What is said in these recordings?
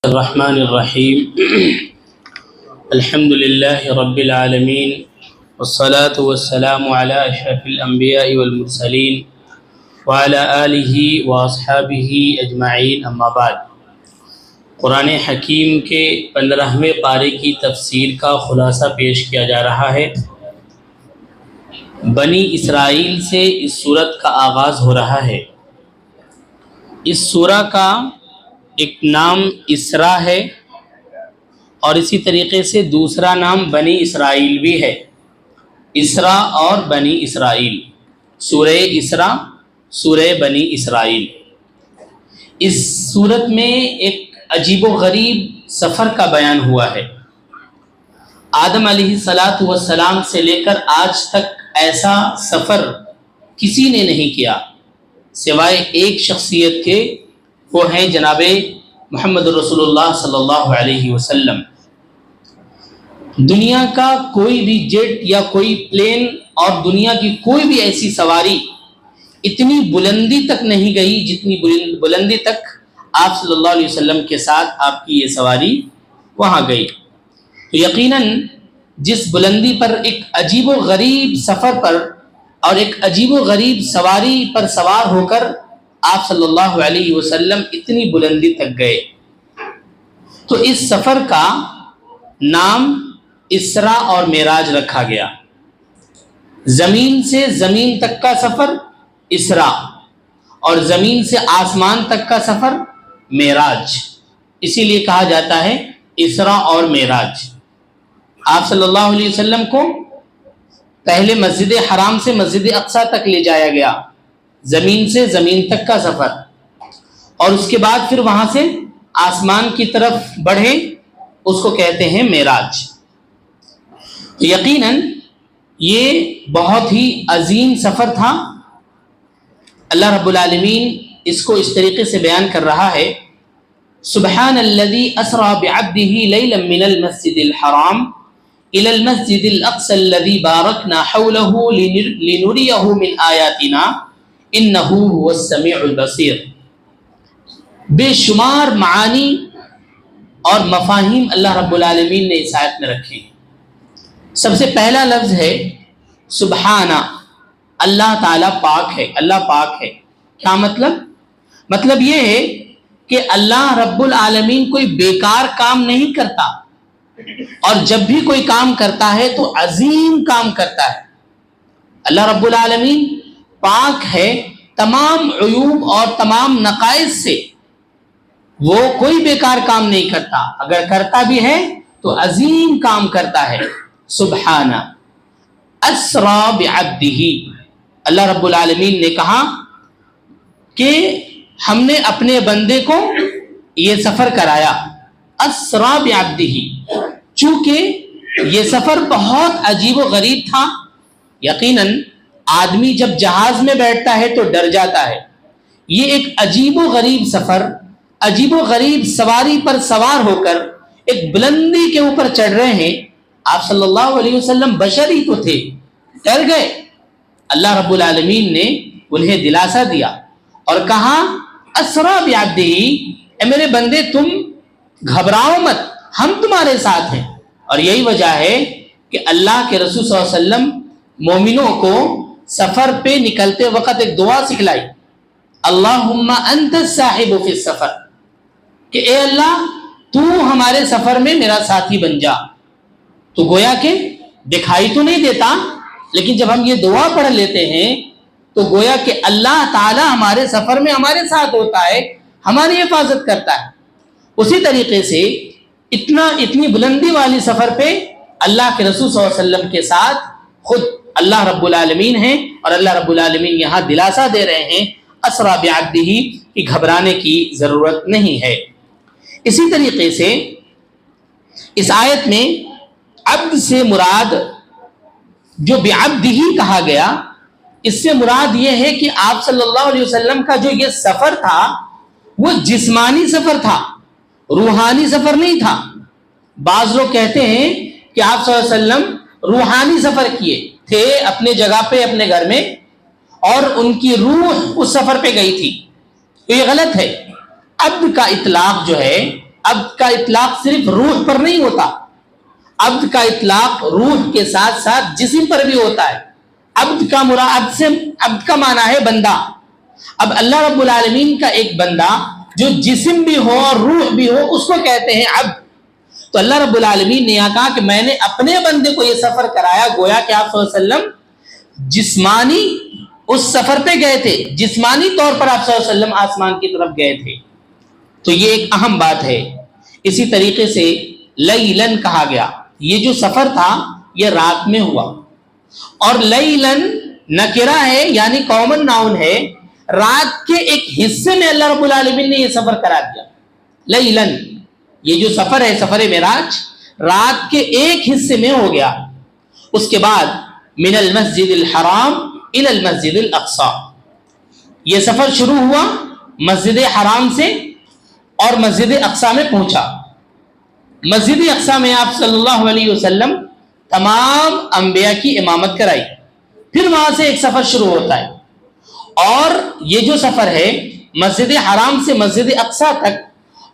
الرحمن الرحیم الحمد للہ رب العالمین والصلاة والسلام علی اشرف الانبیاء والمرسلین وعلی آلہ واصحابہ اجمعین اما بعد۔ قرآن حکیم کے 15ویں پارے کی تفسیر کا خلاصہ پیش کیا جا رہا ہے۔ بنی اسرائیل سے اس سورت کا آغاز ہو رہا ہے۔ اس سورہ کا ایک نام اسرا ہے اور اسی طریقے سے دوسرا نام بنی اسرائیل بھی ہے۔ اسرا اور بنی اسرائیل، سورہ اسرا، سورہ بنی اسرائیل۔ اس سورت میں ایک عجیب و غریب سفر کا بیان ہوا ہے۔ آدم علیہ السلام سے لے کر آج تک ایسا سفر کسی نے نہیں کیا سوائے ایک شخصیت کے، وہ ہیں جناب محمد رسول اللہ صلی اللہ علیہ وسلم۔ دنیا کا کوئی بھی جیٹ یا کوئی پلین اور دنیا کی کوئی بھی ایسی سواری اتنی بلندی تک نہیں گئی جتنی بلندی تک آپ صلی اللہ علیہ وسلم کے ساتھ آپ کی یہ سواری وہاں گئی۔ تو یقیناً جس بلندی پر ایک عجیب و غریب سفر پر اور ایک عجیب و غریب سواری پر سوار ہو کر آپ صلی اللہ علیہ وسلم اتنی بلندی تک گئے، تو اس سفر کا نام اسرا اور معراج رکھا گیا۔ زمین سے زمین تک کا سفر اسرا اور زمین سے آسمان تک کا سفر معراج، اسی لیے کہا جاتا ہے اسرا اور معراج۔ آپ صلی اللہ علیہ وسلم کو پہلے مسجد حرام سے مسجد اقصی تک لے جایا گیا، زمین سے زمین تک کا سفر، اور اس کے بعد پھر وہاں سے آسمان کی طرف بڑھے، اس کو کہتے ہیں معراج۔ یقیناً یہ بہت ہی عظیم سفر تھا۔ اللہ رب العالمین اس کو اس طریقے سے بیان کر رہا ہے: سبحان الذی اسری بعبدہ لیلا من المسجد الحرام الى المسجد الاقصى الذي باركنا حوله لنريه من آیاتنا انہ هو السمیع البصیر۔ بے شمار معانی اور مفاہیم اللہ رب العالمین نے اس آیت میں رکھے ہیں۔ سب سے پہلا لفظ ہے سبحانہ، اللہ تعالیٰ پاک ہے، اللہ پاک ہے۔ کیا مطلب یہ ہے کہ اللہ رب العالمین کوئی بیکار کام نہیں کرتا، اور جب بھی کوئی کام کرتا ہے تو عظیم کام کرتا ہے۔ اللہ رب العالمین پاک ہے تمام عیوب اور تمام نقائص سے، وہ کوئی بیکار کام نہیں کرتا، اگر کرتا بھی ہے تو عظیم کام کرتا ہے۔ سبحانہ اسری بعبدہ، اللہ رب العالمین نے کہا کہ ہم نے اپنے بندے کو یہ سفر کرایا۔ اسری بعبدہ، چونکہ یہ سفر بہت عجیب و غریب تھا۔ یقیناً آدمی جب جہاز میں بیٹھتا ہے تو ڈر جاتا ہے، یہ ایک عجیب و غریب سفر، عجیب و غریب سواری پر سوار ہو کر ایک بلندی کے اوپر چڑھ رہے ہیں۔ آپ صلی اللہ علیہ وسلم بشر ہی تو تھے، ڈر گئے۔ اللہ رب العالمین نے انہیں دلاسا دیا اور کہا اسری بعبدہ، اے میرے بندے تم گھبراؤ مت، ہم تمہارے ساتھ ہیں۔ اور یہی وجہ ہے کہ اللہ کے رسول صلی اللہ علیہ وسلم مومنوں کو سفر پہ نکلتے وقت ایک دعا سکھلائی: اللہم انت الصاحب فی السفر، کہ اے اللہ تو ہمارے سفر میں میرا ساتھی بن جا۔ تو گویا کہ دکھائی تو نہیں دیتا، لیکن جب ہم یہ دعا پڑھ لیتے ہیں تو گویا کہ اللہ تعالی ہمارے سفر میں ہمارے ساتھ ہوتا ہے، ہماری حفاظت کرتا ہے۔ اسی طریقے سے اتنی بلندی والی سفر پہ اللہ کے رسول صلی اللہ علیہ وسلم کے ساتھ خود اللہ رب العالمین ہیں، اور اللہ رب العالمین یہاں دلاسا دے رہے ہیں اسری بعبدہ کہ گھبرانے کی ضرورت نہیں ہے۔ اسی طریقے سے اس آیت میں عبد سے مراد جو بعبدہ کہا گیا، اس سے مراد یہ ہے کہ آپ صلی اللہ علیہ وسلم کا جو یہ سفر تھا وہ جسمانی سفر تھا، روحانی سفر نہیں تھا۔ بعض لوگ کہتے ہیں کہ آپ صلی اللہ علیہ وسلم روحانی سفر کیے تھے اپنے جگہ پہ، اپنے گھر میں، اور ان کی روح اس سفر پہ گئی تھی، تو یہ غلط ہے۔ عبد کا اطلاق جو ہے عبد کا اطلاق صرف روح پر نہیں ہوتا، عبد کا اطلاق روح کے ساتھ ساتھ جسم پر بھی ہوتا ہے۔ عبد کا مراد عبد کا معنی ہے بندہ۔ اب اللہ رب العالمین کا ایک بندہ جو جسم بھی ہو اور روح بھی ہو اس کو کہتے ہیں عبد۔ تو اللہ رب العالمین نے یہاں کہا کہ میں نے اپنے بندے کو یہ سفر کرایا، گویا کہ آپ صلی اللہ علیہ وسلم جسمانی اس سفر پہ گئے تھے، جسمانی طور پر آپ صلی اللہ علیہ وسلم آسمان کی طرف گئے تھے۔ تو یہ ایک اہم بات ہے۔ اسی طریقے سے لیلن کہا گیا، یہ جو سفر تھا یہ رات میں ہوا، اور لیلن نکرہ ہے یعنی کامن ناؤن ہے، رات کے ایک حصے میں اللہ رب العالمین نے یہ سفر کرا دیا۔ لیلن یہ جو سفر ہے، سفر معراج، رات کے ایک حصے میں ہو گیا۔ اس کے بعد من المسجد الحرام الى المسجد الاقصی، یہ سفر شروع ہوا مسجد حرام سے اور مسجد اقصی میں پہنچا۔ مسجد اقصی میں آپ صلی اللہ علیہ وسلم تمام انبیاء کی امامت کرائی، پھر وہاں سے ایک سفر شروع ہوتا ہے، اور یہ جو سفر ہے مسجد حرام سے مسجد اقصی تک،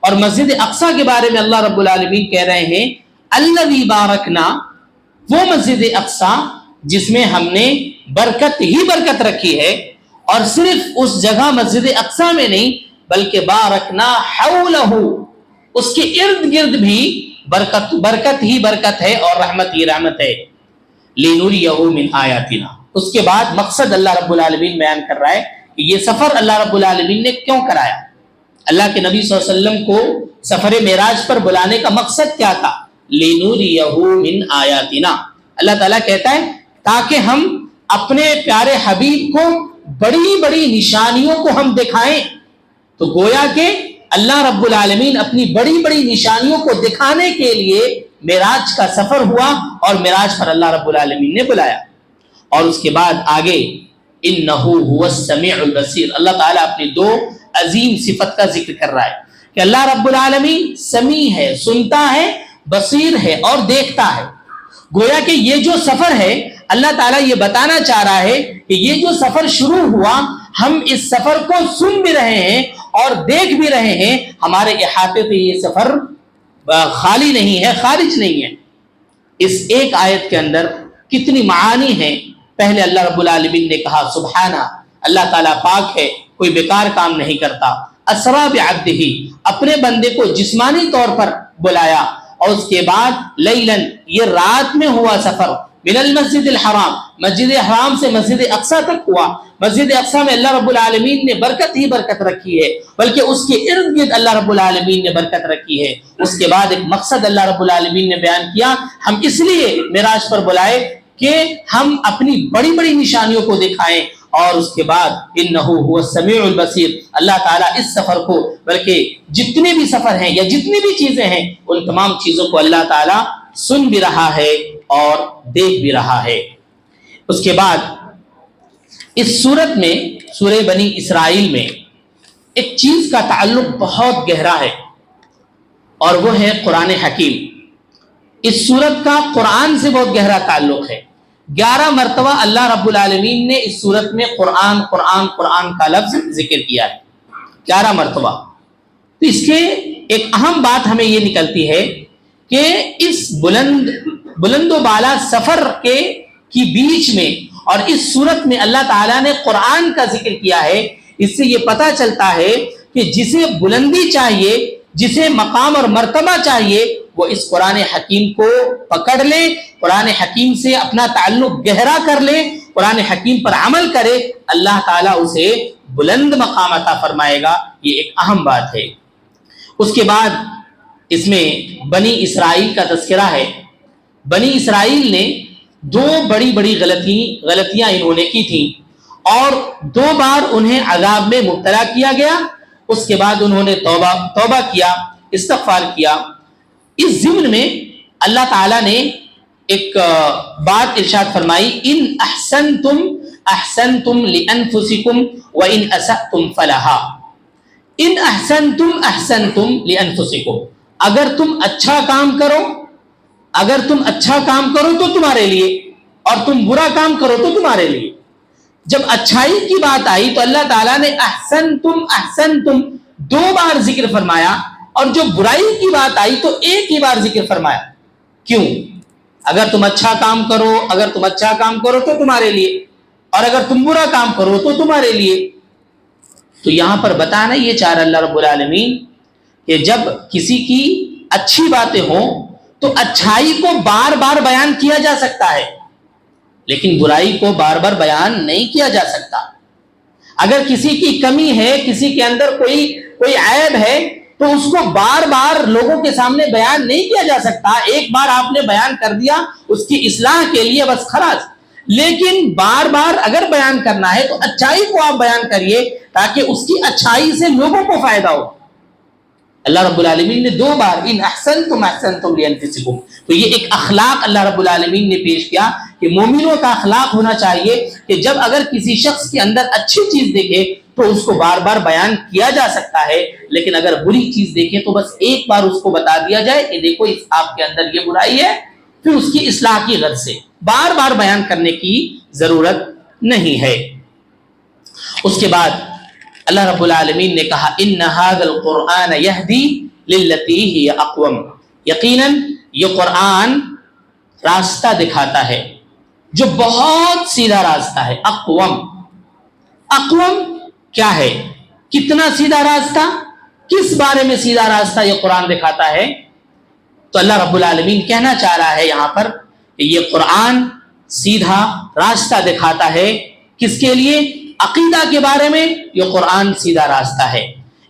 اور مسجد اقصی کے بارے میں اللہ رب العالمین کہہ رہے ہیں الذی بارکنا، وہ مسجد اقصی جس میں ہم نے برکت ہی برکت رکھی ہے، اور صرف اس جگہ مسجد اقصی میں نہیں بلکہ بارکنا حولہ، اس کے ارد گرد بھی برکت ہی برکت ہے اور رحمت ہی رحمت ہے۔ لنریہ من آیاتنا، اس کے بعد مقصد اللہ رب العالمین بیان کر رہا ہے کہ یہ سفر اللہ رب العالمین نے کیوں کرایا، اللہ کے نبی صلی اللہ علیہ وسلم کو سفر معراج پر بلانے کا مقصد کیا تھا؟ لنریہ من آیاتنا، اللہ تعالیٰ کہتا ہے تاکہ ہم اپنے پیارے حبیب کو بڑی بڑی نشانیوں کو ہم دکھائیں۔ تو گویا کہ اللہ رب العالمین اپنی بڑی بڑی نشانیوں کو دکھانے کے لیے معراج کا سفر ہوا، اور معراج پر اللہ رب العالمین نے بلایا۔ اور اس کے بعد آگے انہ هو السمیع البصیر، اللہ تعالیٰ اپنی دو عظیم صفت کا ذکر کر رہا ہے کہ اللہ رب العالمین سمیع ہے، سنتا ہے، بصیر ہے اور دیکھتا ہے۔ گویا کہ یہ جو سفر ہے اللہ تعالیٰ یہ بتانا چاہ رہا ہے کہ یہ جو سفر شروع ہوا، ہم اس سفر کو سن بھی رہے ہیں اور دیکھ بھی رہے ہیں، ہمارے احاطے سے یہ سفر خالی نہیں ہے، خارج نہیں ہے۔ اس ایک آیت کے اندر کتنی معانی ہیں۔ پہلے اللہ رب العالمین نے کہا سبحانہ، اللہ تعالیٰ پاک ہے، کوئی بیکار کام نہیں کرتا۔ اسرا بعبدہ، اپنے بندے کو جسمانی طور پر بلایا، اور اس کے بعد لیلن، یہ رات میں ہوا سفر، من المسجد الحرام، مسجد حرام سے مسجد اقصی تک ہوا۔ مسجد اقصی میں اللہ رب العالمین نے برکت ہی برکت رکھی ہے، بلکہ اس کے ارد گرد اللہ رب العالمین نے برکت رکھی ہے۔ اس کے بعد ایک مقصد اللہ رب العالمین نے بیان کیا، ہم اس لیے معراج پر بلائے کہ ہم اپنی بڑی بڑی نشانیوں کو دکھائیں۔ اور اس کے بعد انہ هو السمیع البصیر، اللہ تعالیٰ اس سفر کو، بلکہ جتنے بھی سفر ہیں یا جتنی بھی چیزیں ہیں، ان تمام چیزوں کو اللہ تعالیٰ سن بھی رہا ہے اور دیکھ بھی رہا ہے۔ اس کے بعد اس سورت میں، سورہ بنی اسرائیل میں ایک چیز کا تعلق بہت گہرا ہے، اور وہ ہے قرآن حکیم۔ اس سورت کا قرآن سے بہت گہرا تعلق ہے۔ 11 مرتبہ اللہ رب العالمین نے اس سورت میں قرآن قرآن قرآن کا لفظ ذکر کیا ہے، 11 مرتبہ۔ تو اس کے ایک اہم بات ہمیں یہ نکلتی ہے کہ اس بلند و بالا سفر کی بیچ میں اور اس صورت میں اللہ تعالیٰ نے قرآن کا ذکر کیا ہے۔ اس سے یہ پتہ چلتا ہے کہ جسے بلندی چاہیے، جسے مقام اور مرتبہ چاہیے، وہ اس قرآن حکیم کو پکڑ لے، قرآن حکیم سے اپنا تعلق گہرا کر لے، قرآن حکیم پر عمل کرے، اللہ تعالیٰ اسے بلند مقام عطا فرمائے گا۔ یہ ایک اہم بات ہے۔ اس کے بعد اس میں بنی اسرائیل کا تذکرہ ہے۔ بنی اسرائیل نے 2 بڑی بڑی غلطیاں انہوں نے کی تھیں، اور 2 بار انہیں عذاب میں مبتلا کیا گیا۔ اس کے بعد انہوں نے توبہ کیا، استغفار کیا۔ اس ضمن میں اللہ تعالیٰ نے ایک بات ارشاد فرمائی، ان احسنتم احسنتم لانفسکم وان اسأتم فلہا۔ ان احسنتم احسنتم لانفسکم، اگر تم اچھا کام کرو تو تمہارے لیے، اور تم برا کام کرو تو تمہارے لیے۔ جب اچھائی کی بات آئی تو اللہ تعالیٰ نے احسنتم احسنتم 2 بار ذکر فرمایا، اور جو برائی کی بات آئی تو ایک ہی بار ذکر فرمایا. کیوں؟ اگر تم اچھا کام کرو تو تمہارے لیے، اور اگر تم برا کام کرو تو تمہارے لیے. تو یہاں پر بتانا یہ چاہ رہا اللہ رب العالمین کہ جب کسی کی اچھی باتیں ہوں تو اچھائی کو بار بار بیان کیا جا سکتا ہے، لیکن برائی کو بار بار بیان نہیں کیا جا سکتا. اگر کسی کی کمی ہے، کسی کے اندر کوئی عیب ہے، تو اس کو بار بار لوگوں کے سامنے بیان نہیں کیا جا سکتا. ایک بار آپ نے بیان کر دیا اس کی اصلاح کے لیے بس خلاص، لیکن بار بار اگر بیان کرنا ہے تو اچھائی کو آپ بیان کریے تاکہ اس کی اچھائی سے لوگوں کو فائدہ ہو. اللہ رب العالمین نے 2 بار ان احسنتم احسنتم لانفسکم، تو یہ ایک اخلاق اللہ رب العالمین نے پیش کیا کہ مومنوں کا اخلاق ہونا چاہیے کہ جب اگر کسی شخص کے اندر اچھی چیز دیکھے تو اس کو بار بار بیان کیا جا سکتا ہے، لیکن اگر بری چیز دیکھے تو بس ایک بار اس کو بتا دیا جائے کہ دیکھو آپ کے اندر یہ برائی ہے، پھر اس کی اصلاح کی غرض سے بار بار بیان کرنے کی ضرورت نہیں ہے. اس کے بعد اللہ رب العالمین نے کہا ان ھذا القرآن یہدی للتی ہی اقوم، یقیناً یہ قرآن راستہ دکھاتا ہے جو بہت سیدھا راستہ ہے. اقوم کیا ہے؟ کتنا سیدھا راستہ؟ کس بارے میں سیدھا راستہ یہ قرآن دکھاتا ہے؟ تو اللہ رب العالمین کہنا چاہ رہا ہے یہاں پر کہ یہ قرآن سیدھا راستہ دکھاتا ہے. کس کے لیے؟ عقیدہ کے بارے میں یہ قرآن سیدھا راستہ ہے.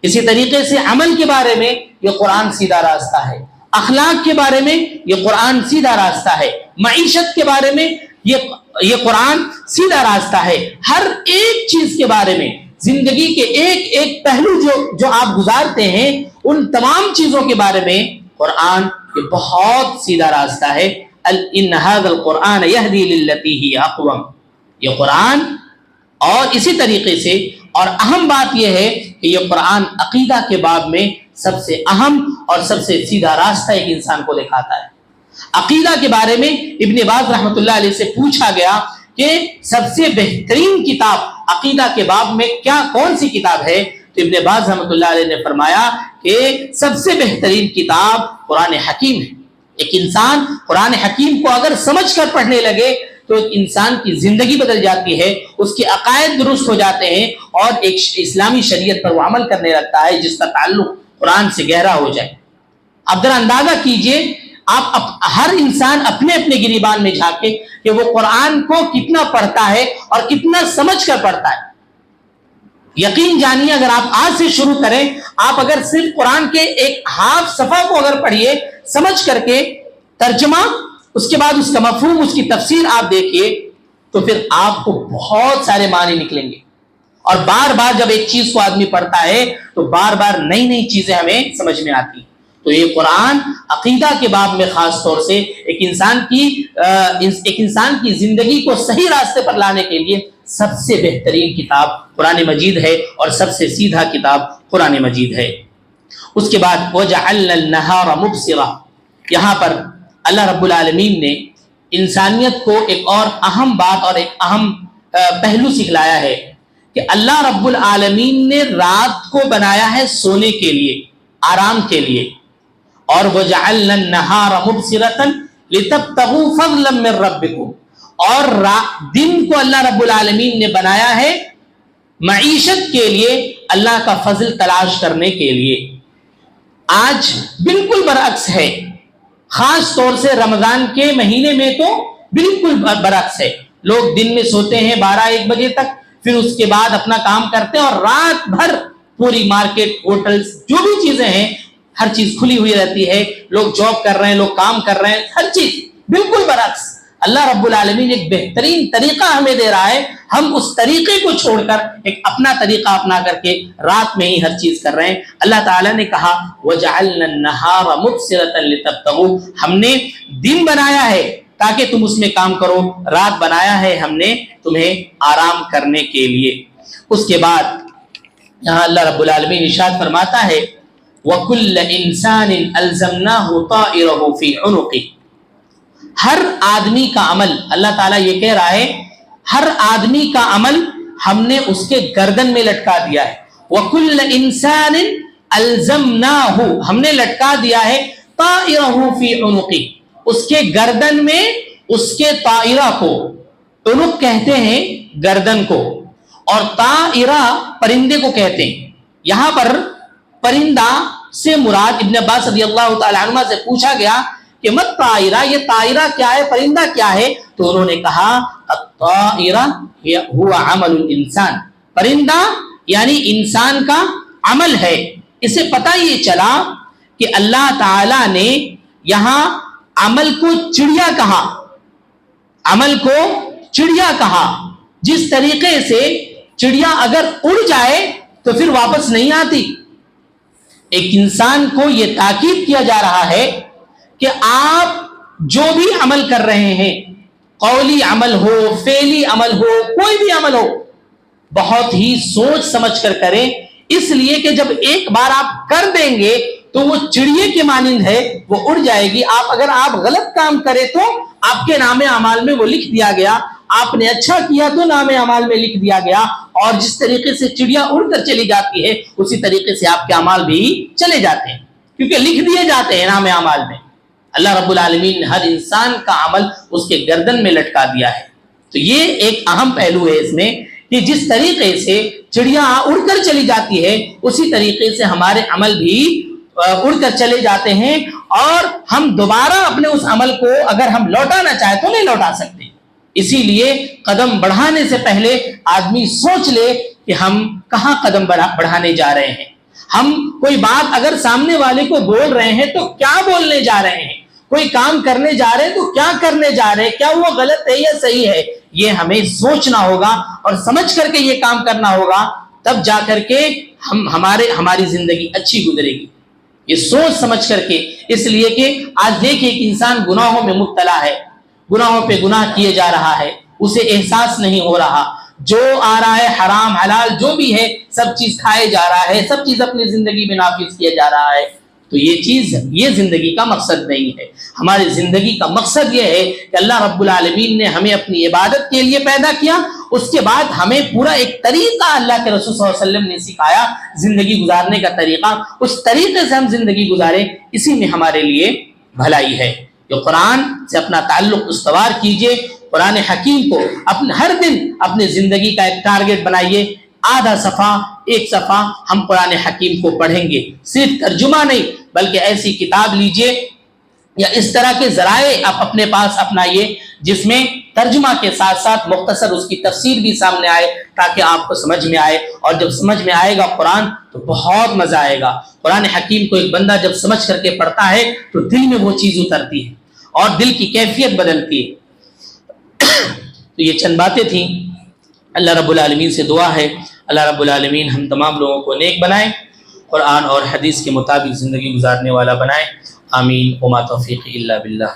اسی طریقے سے عمل کے بارے میں یہ قرآن سیدھا راستہ ہے. اخلاق کے بارے میں یہ قرآن سیدھا راستہ ہے. معیشت کے بارے میں یہ قرآن سیدھا راستہ ہے. ہر ایک چیز کے بارے میں، زندگی کے ایک ایک پہلو جو آپ گزارتے ہیں ان تمام چیزوں کے بارے میں قرآن یہ بہت سیدھا راستہ ہے. ان ھذا القرآن یہدی للتی ہی اقوم، یہ قرآن. اور اسی طریقے سے اور اہم بات یہ ہے کہ یہ قرآن عقیدہ کے باب میں سب سے اہم اور سب سے سیدھا راستہ ایک انسان کو دکھاتا ہے. عقیدہ کے بارے میں ابن باز رحمۃ اللہ علیہ سے پوچھا گیا کہ سب سے بہترین کتاب عقیدہ کے باب میں کون سی کتاب ہے؟ تو ابن باز رحمۃ اللہ علیہ نے فرمایا کہ سب سے بہترین کتاب قرآن حکیم ہے. ایک انسان قرآن حکیم کو اگر سمجھ کر پڑھنے لگے تو ایک انسان کی زندگی بدل جاتی ہے، اس کے عقائد درست ہو جاتے ہیں اور ایک اسلامی شریعت پر وہ عمل کرنے لگتا ہے جس کا تعلق قرآن سے گہرا ہو جائے. اب ذرا اندازہ کیجئے، آپ ہر انسان اپنے اپنے گریبان میں جھانکے کہ وہ قرآن کو کتنا پڑھتا ہے اور کتنا سمجھ کر پڑھتا ہے. یقین جانیے اگر آپ آج سے شروع کریں، آپ اگر صرف قرآن کے ایک ہاف صفحہ کو اگر پڑھیے سمجھ کر کے، ترجمہ، اس کے بعد اس کا مفہوم، اس کی تفسیر آپ دیکھیے، تو پھر آپ کو بہت سارے معنی نکلیں گے. اور بار بار جب ایک چیز کو آدمی پڑھتا ہے تو بار بار نئی نئی چیزیں ہمیں سمجھ میں آتی ہیں. تو یہ قرآن عقیدہ کے باب میں خاص طور سے ایک انسان کی زندگی کو صحیح راستے پر لانے کے لیے سب سے بہترین کتاب قرآن مجید ہے اور سب سے سیدھا کتاب قرآن مجید ہے. اس کے بعد وَجَعَلْنَا النَّهَارَ مُبْصِرًا، یہاں پر اللہ رب العالمین نے انسانیت کو ایک اور اہم بات اور ایک اہم پہلو سکھلایا ہے کہ اللہ رب العالمین نے رات کو بنایا ہے سونے کے لیے، آرام کے لیے. اور وَجَعَلْنَا النَّهَارَ مُبْصِرَةً لِتَبْتَغُوا فَضْلًا مِّن رَّبِّكُمْ، اور دن کو اللہ رب العالمین نے بنایا ہے معیشت کے لیے، اللہ کا فضل تلاش کرنے کے لیے. آج بالکل برعکس ہے، خاص طور سے رمضان کے مہینے میں تو بالکل برعکس ہے. لوگ دن میں سوتے ہیں 12-1 بجے تک، پھر اس کے بعد اپنا کام کرتے ہیں اور رات بھر پوری مارکیٹ، ہوٹلز، جو بھی چیزیں ہیں ہر چیز کھلی ہوئی رہتی ہے. لوگ جاب کر رہے ہیں، لوگ کام کر رہے ہیں، ہر چیز بالکل برعکس. اللہ رب العالمین ایک بہترین طریقہ ہمیں دے رہا ہے، ہم اس طریقے کو چھوڑ کر ایک اپنا طریقہ اپنا کر کے رات میں ہی ہر چیز کر رہے ہیں. اللہ تعالیٰ نے کہا وَجَعَلْنَا النَّهَارَ مُبْصِرَةً لِتَبْتَغُوا، ہم نے دن بنایا ہے تاکہ تم اس میں کام کرو، رات بنایا ہے ہم نے تمہیں آرام کرنے کے لیے. اس کے بعد یہاں اللہ رب العالمین ارشاد فرماتا ہے وَكُلَّ إِنسَانٍ أَلْزَمْنَاهُ طَائِرَهُ فِي عُنُقِهِ، ہر آدمی کا عمل، اللہ تعالیٰ یہ کہہ رہا ہے ہر آدمی کا عمل ہم نے اس کے گردن میں لٹکا دیا ہے. وَكُلَّ إِنسَانٍ الزمناہو ہم نے لٹکا دیا ہے طائرہو فی عنقی اس کے گردن میں اس کے طائرہ کو، عنق کہتے ہیں گردن کو اور طائرہ پرندے کو کہتے ہیں. یہاں پر پرندہ سے مراد ابن عباس رضی اللہ تعالی عنہ سے پوچھا گیا کہ مت طائرہ، یہ طائرہ کیا ہے، پرندہ کیا ہے؟ تو انہوں نے کہا الطائرہ هو عمل الانسان، پرندہ یعنی انسان کا عمل ہے. اسے پتہ یہ چلا کہ اللہ تعالی نے یہاں عمل کو چڑیا کہا، عمل کو چڑیا کہا. جس طریقے سے چڑیا اگر اڑ جائے تو پھر واپس نہیں آتی. ایک انسان کو یہ تاکید کیا جا رہا ہے کہ آپ جو بھی عمل کر رہے ہیں، قولی عمل ہو، فعلی عمل ہو، کوئی بھی عمل ہو، بہت ہی سوچ سمجھ کر کریں. اس لیے کہ جب ایک بار آپ کر دیں گے تو وہ چڑیے کے مانند ہے، وہ اڑ جائے گی. اگر آپ غلط کام کریں تو آپ کے نام اعمال میں وہ لکھ دیا گیا، آپ نے اچھا کیا تو نام اعمال میں لکھ دیا گیا. اور جس طریقے سے چڑیا اڑ کر چلی جاتی ہے اسی طریقے سے آپ کے اعمال بھی چلے جاتے ہیں، کیونکہ لکھ دیے جاتے ہیں نام اعمال میں. اللہ رب العالمین نے ہر انسان کا عمل اس کے گردن میں لٹکا دیا ہے. تو یہ ایک اہم پہلو ہے اس میں کہ جس طریقے سے چڑیا اڑ کر چلی جاتی ہے اسی طریقے سے ہمارے عمل بھی اڑ کر چلے جاتے ہیں، اور ہم دوبارہ اپنے اس عمل کو اگر ہم لوٹانا چاہیں تو نہیں لوٹا سکتے. اسی لیے قدم بڑھانے سے پہلے آدمی سوچ لے کہ ہم کہاں قدم بڑھانے جا رہے ہیں. ہم کوئی بات اگر سامنے والے کو بول رہے ہیں تو کیا بولنے جا رہے ہیں، کوئی کام کرنے جا رہے ہیں تو کیا کرنے جا رہے ہیں، کیا وہ غلط ہے یا صحیح ہے، یہ ہمیں سوچنا ہوگا اور سمجھ کر کے یہ کام کرنا ہوگا. تب جا کر کے ہماری زندگی اچھی گزرے گی، یہ سوچ سمجھ کر کے. اس لیے کہ آج دیکھیں ایک انسان گناہوں میں مبتلا ہے، گناہوں پہ گناہ کیے جا رہا ہے، اسے احساس نہیں ہو رہا، جو آ رہا ہے حرام حلال جو بھی ہے سب چیز کھائے جا رہا ہے، سب چیز اپنی زندگی میں نافذ کیا جا رہا ہے. تو یہ زندگی کا مقصد نہیں ہے. ہماری زندگی کا مقصد یہ ہے کہ اللہ رب العالمین نے ہمیں اپنی عبادت کے لیے پیدا کیا، اس کے بعد ہمیں پورا ایک طریقہ اللہ کے رسول صلی اللہ علیہ وسلم نے سکھایا زندگی گزارنے کا طریقہ، اس طریقے سے ہم زندگی گزاریں، اسی میں ہمارے لیے بھلائی ہے. جو قرآن سے اپنا تعلق استوار کیجئے، قرآن حکیم کو ہر دن اپنے زندگی کا ایک ٹارگٹ بنائیے. آدھا صفحہ، ایک صفحہ ہم قرآن حکیم کو پڑھیں گے، صرف ترجمہ نہیں بلکہ ایسی کتاب لیجئے یا اس طرح کے ذرائع آپ اپنے پاس اپنائیے جس میں ترجمہ کے ساتھ ساتھ مختصر اس کی تفسیر بھی سامنے آئے تاکہ آپ کو سمجھ میں آئے. اور جب سمجھ میں آئے گا قرآن تو بہت مزہ آئے گا. قرآن حکیم کو ایک بندہ جب سمجھ کر کے پڑھتا ہے تو دل میں وہ چیز اترتی ہے اور دل کی کیفیت بدلتی ہے. تو یہ چند باتیں تھیں. اللہ رب العالمین سے دعا ہے اللہ رب العالمین ہم تمام لوگوں کو نیک بنائیں، قرآن اور حدیث کے مطابق زندگی گزارنے والا بنائیں. آمین. وما توفیقی الا باللہ.